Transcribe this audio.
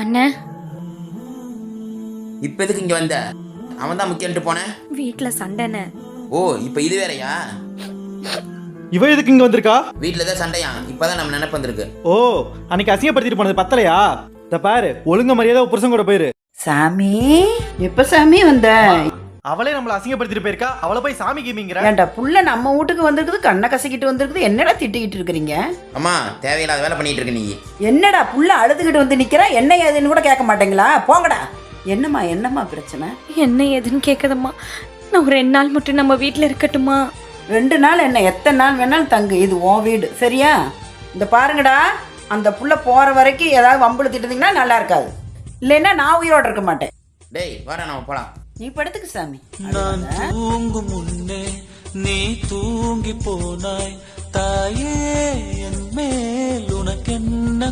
அண்ணே, இப்ப எதுக்கு இங்க வந்த? அவன் தான் முக்கியன்ட்டு போனேன். வீட்ல சண்டைண்ணே. ஓ, இப்ப இது வேறயா? இவ எதுக்கு இங்க வந்திருக்கா? வீட்டுல தான் சண்டையா? இப்பதான் நம்ம நினைப்பு வந்திருக்கு. ஓ, அன்னைக்கு அசிங்கப்படுத்திட்டு போனது பத்தலையா? இத பாரு, ஒழுங்க மரியாதை புருஷன் கூட போயிரு. சாமி, எப்ப சாமி வந்த? அவளே நம்மள அசிங்கப்படுத்திட்டு போயிருக்கா, அவளை போய் சாமி கிமிங்கற. ஏன்டா புள்ள நம்ம வீட்டுக்கு வந்திருக்குது, கண்ணை கசக்கிட்டு வந்திருக்குது, என்னடா திட்டிக்கிட்டு இருக்கிறீங்க? அம்மா, தேவையில்லாத வேலை பண்ணிட்டு இருக்க நீ. என்னடா புள்ள அழுதுகிட்டு வந்து நிக்கிறா, என்ன ஏதுன்னு கூட கேட்க மாட்டீங்களா? போங்கடா. என்னம்மா பிரச்சனை? என்ன ஏதுன்னு கேட்குதம்மா. நான் ஒரு 2 நாள் மட்டும் நம்ம வீட்டில் இருக்கட்டுமா? 2 நாள் என்ன, எத்தனை நாள் வேணாலும் தங்கு, இது உன் வீடு, சரியா? இந்த பாருங்கடா, அந்த புள்ள போற வரைக்கும் ஏதாவது வம்புழுத்திட்டு இருந்தீங்கன்னா நல்லா இருக்காது. இல்லைன்னா நான் உயிரோட இருக்க மாட்டேன். டேய், வாடா நம்ம போலாம். நீ படுத்துக்கு சாமி. நான் தூங்கும் முன்னே நீ தூங்கி போனாய் தாயே, என் மேல் உனக்கென்ன